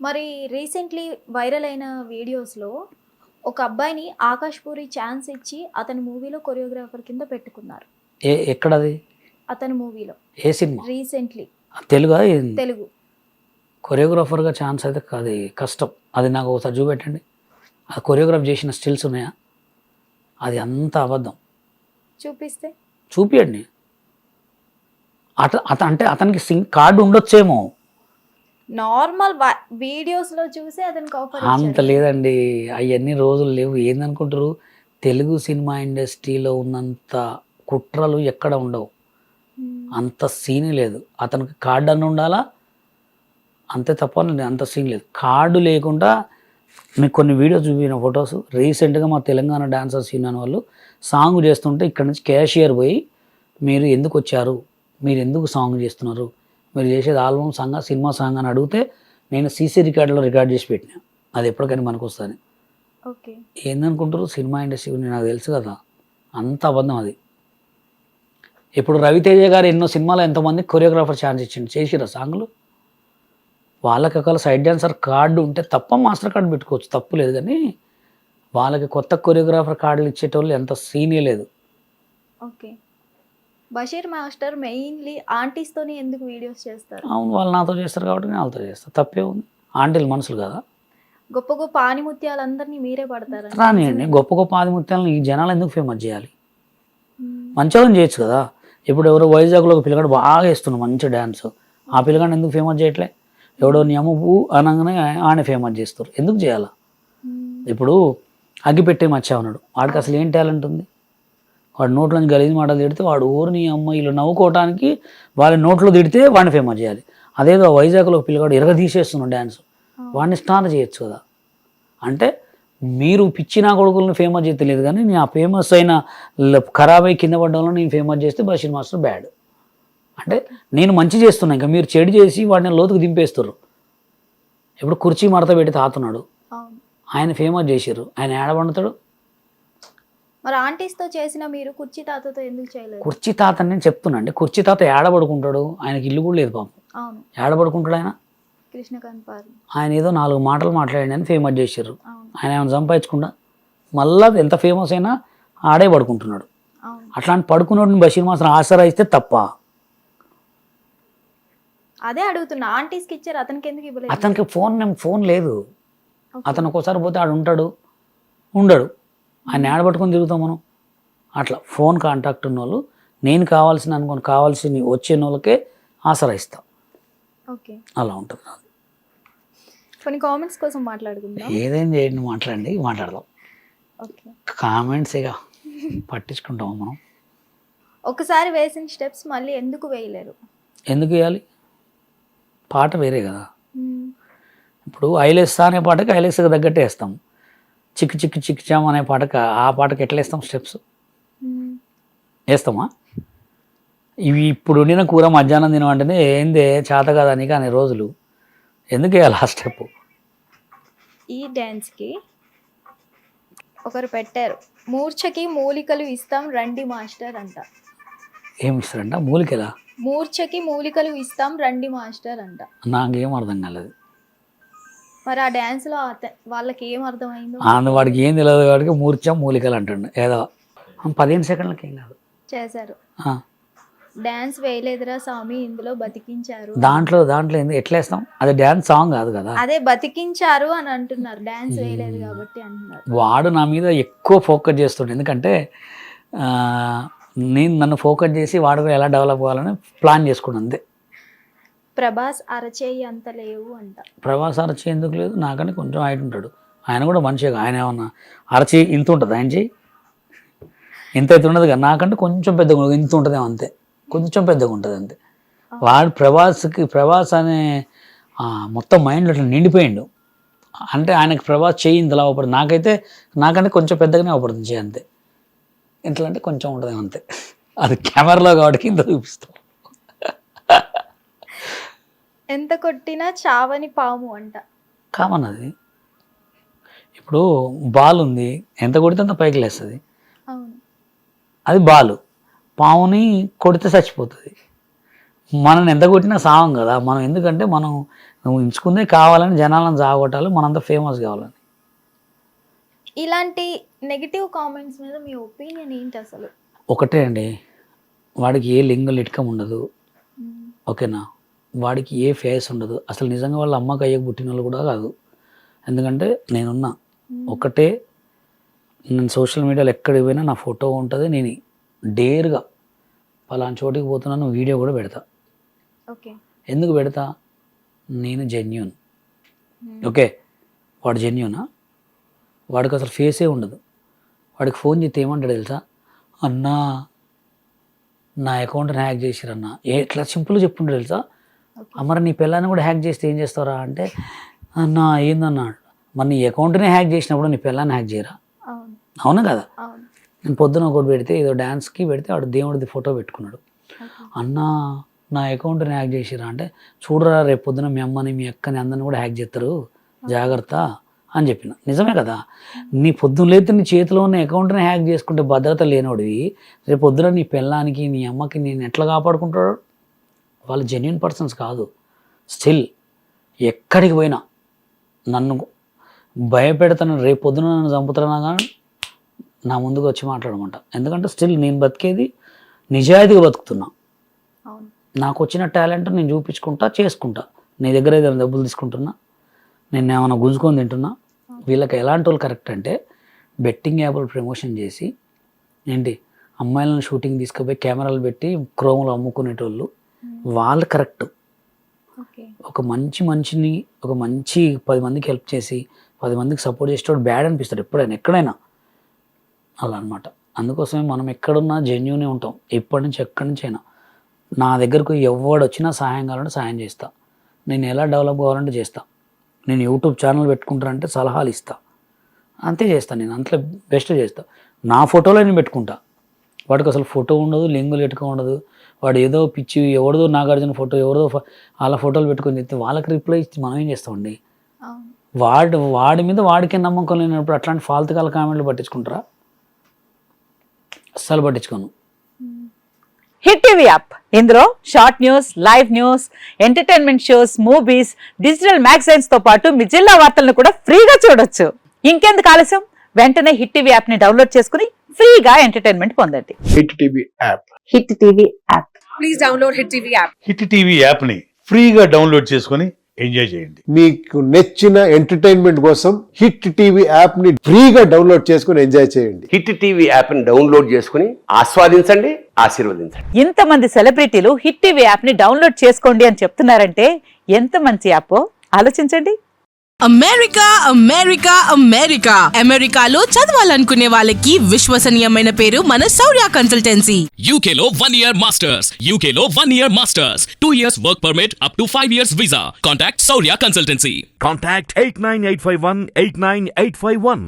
మరి recently viral అయిన వీడియోస్‌లో ఒక అబ్బాయిని ఆకాష్ పూరి ఛాన్స్ ఇచ్చి అతని మూవీలో కొరియోగ్రాఫర్ కింద పెట్టుకున్నారు. ఎక్కడది? అతని మూవీలో ఏ సినిమా? రీసెంట్లీ తెలుగా? తెలుగు. కొరియోగ్రాఫర్గా ఛాన్స్ అయితే అది కష్టం. అది నాకు ఒకసారి చూపెట్టండి. ఆ కొరియోగ్రాఫ్ చేసిన స్టిల్స్ ఉన్నాయా? అది అంత అబద్ధం. చూపిస్తే చూపియండి. అంటే అతనికి కార్డు ఉండొచ్చేమో. నార్మల్ వీడియోస్‌లో చూసి అతనికి ఆఫర్ అంత ఇచ్చారు. లేదండి. అవన్నీ రోజులు లేవు. ఏందనుకుంటారు? తెలుగు సినిమా ఇండస్ట్రీలో ఉన్నంత కుట్రలు ఎక్కడ ఉండవు. అంత సీన్ లేదు. అతనికి కార్డు అని ఉండాలా, అంతే తప్ప అంత సీన్ లేదు. కార్డు లేకుండా మీకు కొన్ని వీడియోస్ చూపిన ఫొటోస్ రీసెంట్గా మా తెలంగాణ డాన్సర్స్ యూనియన్ వాళ్ళు సాంగ్ చేస్తుంటే ఇక్కడ నుంచి క్యాషియర్ పోయి మీరు ఎందుకు వచ్చారు, మీరు ఎందుకు సాంగ్ చేస్తున్నారు, మీరు చేసేది ఆల్బమ్ సాంగ్ సినిమా సాంగ్ అని అడిగితే నేను సీసీ రికార్డులో రికార్డ్ చేసి పెట్టినా. అది ఎప్పటికైనా మనకు వస్తుంది. ఓకే. ఏందనుకుంటారు? సినిమా ఇండస్ట్రీ గురించి నాకు తెలుసు కదా, అంత అబద్ధం అది. ఇప్పుడు రవితేజ గారు ఎన్నో సినిమాలు ఎంతమంది కొరియోగ్రాఫర్ ఛాన్స్ ఇచ్చిండు, చేసిరా సాంగ్లు. వాళ్ళకి ఒకవేళ సైడ్ డాన్సర్ కార్డు ఉంటే తప్ప మాస్టర్ కార్డు పెట్టుకోవచ్చు, తప్పు లేదు. కానీ వాళ్ళకి కొత్త కొరియోగ్రాఫర్ కార్డులు ఇచ్చేటోళ్ళు ఎంత సీనే లేదు. ఓకే. బషీర్ మాస్టర్ మెయిన్లీ ఆంటీస్తోనే ఎందుకు వీడియోస్ చేస్తారు? అవును, వాళ్ళు నాతో చేస్తారు కాబట్టి నేను వాళ్ళతో చేస్తాను. తప్పే ఉంది. ఆంటీలు మనుషులు కదా. గొప్ప గొప్ప ఆనిముత్యాలందరినీ మీరే పడతారు రానియండి. గొప్ప గొప్ప ఆదిముత్యాలను ఈ జనాలు ఎందుకు ఫేమస్ చేయాలి? మంచిగా చేయొచ్చు కదా. ఇప్పుడు ఎవరో వైజాగ్లో ఒక పిల్లగాడు బాగా వేస్తున్నాడు మంచి డ్యాన్స్, ఆ పిల్లగాడు ఎందుకు ఫేమస్ చేయట్లే? ఎవడో నియమపు అనగానే ఆయన ఫేమస్ చేస్తారు. ఎందుకు చేయాలా? ఇప్పుడు అగ్గిపెట్టే మచ్చా ఉన్నాడు, వాడికి అసలు ఏం టాలెంట్ ఉంది? వాడు నోట్లోంచి గలీజ్ మాటలు తిడితే వాడు ఊరిని అమ్మాయిలు నవ్వుకోవటానికి వాళ్ళ నోట్లో తిడితే వాడిని ఫేమస్ చేయాలి. అదేదో వైజాగ్లో ఒక పిల్లగాడు ఎరగ తీసేస్తున్నాడు డ్యాన్స్, వాడిని స్టార్ చేయొచ్చు కదా. అంటే మీరు పిచ్చిన కొడుకులను ఫేమస్ చేస్తే లేదు, కానీ నేను ఆ ఫేమస్ అయిన ఖరాబ్ అయి కింద పడ్డంలో నేను ఫేమస్ చేస్తే బషీర్ మాస్టర్ బ్యాడ్. అంటే నేను మంచి చేస్తున్నా, ఇంకా మీరు చెడు చేసి వాడిని లోతుకు దింపేస్తారు. ఇప్పుడు కుర్చీ మడత పెట్టి తాతున్నాడు, ఆయన ఫేమస్ చేసారు, ఆయన ఏడ పండుతాడు? మరి ఆంటీస్తో చేసిన మీరు కుర్చీ తాతతో ఎందుకు చేయలేదు? కుర్చీ తాత నేను చెప్తున్నా అండి. కుర్చీ తాత ఏడ పడుకుంటాడు? ఆయనకి ఇల్లు కూడా లేదు పాపం. అవును, ఏడ పడుకుంటాడు ఆయన? కృష్ణకాంత్ పార్క్. ఆయన ఏదో 4 మాటలు మాట్లాడండి అని ఫేమస్ చేసారు. ఆయన ఏమైనా సంపాదించకుండా మళ్ళీ ఎంత ఫేమస్ అయినా ఆడే పడుకుంటున్నాడు. అట్లాంటి పడుకున్నాడు బషీర్ మాస్టర్ ఆసరా ఇస్తే తప్ప? అదే అడుగుతున్నా, ఆంటీస్కి ఇచ్చారు, అతనికి ఎందుకు ఇవ్వలేదు? అతనికి ఫోన్ లేదు. అతను ఒకసారి పోతే ఆడు ఉంటాడు, ఉండడు. ఆయన ఏడ పట్టుకొని తిరుగుతాం మనం. అట్లా ఫోన్ కాంటాక్ట్ ఉన్న వాళ్ళు, నేను కావాల్సిన వచ్చే వాళ్ళకే ఆసరా ఇస్తాం. ఓకే, అలా ఉంటుంది. కొన్ని కామెంట్స్ కోసం మాట్లాడుకుందాం. ఏదైనా చేయండి, మాట్లాడదాం. ఓకే, కామెంట్స్ ఇక పట్టించుకుంటాం మనం. ఒకసారి వేసిన స్టెప్స్ మళ్ళీ ఎందుకు వేయలేరు? ఎందుకు వేయాలి? పాట వేరే కదా. ఇప్పుడు ఐలేస్తా అనే పాటకి ఐలేస్కి తగ్గట్టే వేస్తాం. చిక్కు చిక్కు చిక్కు చామ్ అనే పాటకి ఆ పాటకి ఎట్లా వేస్తాం స్టెప్స్? వేస్తామా? ఇవి ఇప్పుడు వండిన కూర మధ్యాహ్నం తినం అంటేనే ఏందే చేత కదా నీకు అనే రోజులు ఎందుకు వేయాలి ఆ స్టెప్? ఈ డ్యాన్స్కి ఒకరు పెట్టారు, మూర్ఛకి మూలికలు ఇస్తాం రండి మాస్టర్ అంట. ఏమి ఇస్తారంట? మూలికలా? మూర్ఛకి మూలికలు ఇస్తాం రండి మాస్టర్ అంట. నాకేం అర్థం కాలేదు. మరి ఆ డ్యాన్స్లో వాళ్ళకి ఏం అర్థమైందో? వాడికి ఏం తెలియదు వాడికి మూర్ఛ మూలికలు అంటుండే. ఏదో 15 సెకండ్లకి ఏం కాదు చేశారు. డ్యాన్స్ వేయలేదురా స్వామి, ఇందులో బతికించారు. దాంట్లో ఎట్లా వేస్తాం? అది డ్యాన్స్ సాంగ్ కాదు కదా. అదే బతికించారు అని అంటున్నారు, డ్యాన్స్ వేయలేదు కాబట్టి అంటున్నారు. వాడు నా మీద ఎక్కువ ఫోకస్ చేస్తుండే, ఎందుకంటే నన్ను ఫోకస్ చేసి వాడు ఎలా డెవలప్ అవ్వాలని ప్లాన్ చేసుకున్నాను అంతే. ప్రభాస్ అరచేయి అంత లేవు అంట. ప్రభాస్ అరచేయి ఎందుకు లేదు? నాకంటే కొంచెం హైట్ ఉంటాడు. ఆయన కూడా మంచిగా, ఆయన ఏమన్నా అరచేయి ఇంత ఉంటుంది, ఆయన చేయి ఇంత అయితే ఉండదు కదా. నాకంటే కొంచెం పెద్దగా ఇంత ఉంటుందేమో, అంతే, కొంచెం పెద్దగా ఉంటుంది అంతే. వాడు ప్రభాస్ అనే మొత్తం మైండ్లో అట్లా నిండిపోయిండు. అంటే ఆయనకి ప్రభాస్ చేయి ఇంతలా అవపడుతుంది, నాకంటే కొంచెం పెద్దగానే అవపడుతుంది చేయి, అంతే. ఇంట్లో అంటే కొంచెం ఉంటుంది అంతే. అది కెమెరాలో కాబట్టి ఇంత చూపిస్తాం. ఎంత కొట్టినా చావని పాము అంట. కామన్ అది. ఇప్పుడు బాల్ ఉంది, ఎంత కొడితే అంత పైకి లేస్తుంది, అది బాలు. పాముని కొడితే చచ్చిపోతుంది. మనల్ని ఎంత కొట్టినా సావం కదా మనం, ఎందుకంటే మనం నువ్వు ఎంచుకుందే కావాలని జనాలను జాగొట్టాలి, మనంతా ఫేమస్ కావాలని. ఇలాంటి నెగిటివ్ కామెంట్స్ మీద మీ ఒపీనియన్ ఏంటి అసలు? ఒకటే అండి, వాడికి ఏ లింగ లిటకం ఉండదు, ఓకేనా, వాడికి ఏ ఫేస్ ఉండదు, అసలు నిజంగా వాళ్ళ అమ్మకి అయ్యకు పుట్టిన వాళ్ళు కూడా కాదు. ఎందుకంటే నేనున్నా ఒకటే, నేను సోషల్ మీడియాలో ఎక్కడికి పోయినా నా ఫోటో ఉంటుంది, నేను డేర్గా పలానా చోటికి పోతున్నాను వీడియో కూడా పెడతా. ఓకే, ఎందుకు పెడతా, నేను జెన్యూన్. ఓకే, వాడు జెన్యూనా, వాడికి అసలు ఫేసే ఉండదు. వాడికి ఫోన్ చేస్తే ఏమంటాడు తెలుసా, అన్నా నా అకౌంట్ని హ్యాక్ చేసిరన్నా, ఎట్లా సింపుల్గా చెప్పుంటాడు తెలుసా, మరి నీ పిల్లని కూడా హ్యాక్ చేస్తే ఏం చేస్తారా అంటే, అన్నా ఏందన్నాడు, మరి నీ అకౌంట్నే హ్యాక్ చేసినప్పుడు నీ పిల్లని హ్యాక్ చేయరా? అవునా కదా. నేను పొద్దున ఒకటి పెడితే ఏదో డ్యాన్స్కి పెడితే వాడు దేవుడిది ఫోటో పెట్టుకున్నాడు, అన్నా నా అకౌంట్ని హ్యాక్ చేసిరా అంటే, చూడరా రేపు పొద్దున మీ అమ్మని మీ అక్కని అందరిని కూడా హ్యాక్ చేస్తారు జాగ్రత్త అని చెప్పిన. నిజమే కదా, నీ పొద్దున లేతే నీ చేతిలో ఉన్న అకౌంట్ని హ్యాక్ చేసుకుంటే భద్రత లేనివాడివి, రేపు పొద్దున నీ పిల్లానికి నీ అమ్మకి నేను ఎట్లా కాపాడుకుంటాడు? వాళ్ళు జెన్యున్ పర్సన్స్ కాదు. స్టిల్ ఎక్కడికి పోయినా నన్ను భయపెడతాను, రేపు పొద్దున నన్ను చంపుతున్నా కానీ నా ముందుకు వచ్చి మాట్లాడమంట. ఎందుకంటే స్టిల్ నేను బతికేది నిజాయితీగా బతుకుతున్నా, నాకు వచ్చిన టాలెంట్ నేను చూపించుకుంటా చేసుకుంటా. నీ దగ్గర ఏదైనా డబ్బులు తీసుకుంటున్నా, నేను ఏమైనా గుంజుకొని తింటున్నా. వీళ్ళకి ఎలాంటి వాళ్ళు కరెక్ట్ అంటే, బెట్టింగ్ యాప్లు ప్రమోషన్ చేసి ఏంటి అమ్మాయిలను షూటింగ్ తీసుకుపోయి కెమెరాలు పెట్టి క్రోమ్లో అమ్ముకునేటోళ్ళు వాళ్ళు కరెక్ట్. ఒక మంచి మనిషిని ఒక మంచి 10 మందికి హెల్ప్ చేసి 10 మందికి సపోర్ట్ చేసేటోడు బ్యాడ్ అనిపిస్తాడు ఎప్పుడైనా ఎక్కడైనా, అలా అనమాట. అందుకోసమే మనం ఎక్కడున్నా జెన్యూనే ఉంటాం, ఎప్పటి నుంచి ఎక్కడి నుంచి అయినా. నా దగ్గరకు ఎవడు వచ్చినా సహాయం కావాలంటే సహాయం చేస్తా, నేను ఎలా డెవలప్ కావాలంటే చేస్తా, నేను యూట్యూబ్ ఛానల్ పెట్టుకుంటానంటే సలహాలు ఇస్తా, అంతే చేస్తాను నేను, అంతే బెస్ట్ చేస్తా. నా ఫోటోలో నేను పెట్టుకుంటా, వాడికి అసలు ఫోటో ఉండదు, లింగులు ఎట్టుకో ఉండదు. వాడు ఏదో పిచ్చి ఎవరిదో నాగార్జున ఫోటో ఎవరిదో వాళ్ళ ఫోటోలు పెట్టుకొని చెప్తే వాళ్ళకి రిప్లై ఇచ్చి మనం ఏం చేస్తామండి? వాడి మీద వాడికే నమ్మకం లేనప్పుడు అట్లాంటి ఫాల్తుకాల కామెంట్లు పట్టించుకుంటారా? అస్సలు పట్టించుకోను. హిట్ టీవీ యాప్, ఇందులో short news, live news, entertainment shows, movies, digital magazines తో పాటు మీ జిల్లా వార్తలను కూడా ఫ్రీగా చూడొచ్చు. ఇంకెందుకు ఆలస్యం, వెంటనే హిట్ టీవీ యాప్ ని డౌన్లోడ్ చేసుకుని ఫ్రీగా ఎంటర్టైన్మెంట్ పొందండి. Hit TV app, hit TV app, please download hit TV app. Hit TV app ని ఫ్రీగా డౌన్లోడ్ చేసుకొని ఎంజాయ్ చేయండి. మీకు నచ్చిన ఎంటర్టైన్మెంట్ కోసం హిట్ టీవీ యాప్ ని ఫ్రీగా డౌన్లోడ్ చేసుకుని ఎంజాయ్ చేయండి. హిట్ టీవీ యాప్ ని డౌన్లోడ్ చేసుకుని ఆస్వాదించండి, ఆశీర్వదించండి. ఇంతమంది సెలబ్రిటీలు హిట్ టీవీ యాప్ ని డౌన్లోడ్ చేసుకోండి అని చెప్తున్నారంటే ఎంత మంచి యాప్ ఆలోచించండి. అమెరికా అమెరికా అమెరికా అమెరికాలో చదవాలనుకునే వాళ్ళకి విశ్వసనీయమైన పేరు మన శౌర్య కన్సల్టెన్సీ. UK లో 1 year masters, UK లో 1 year masters, 2 years work permit up to 5 years visa. Contact Saurya Consultancy. Contact 89851 89851.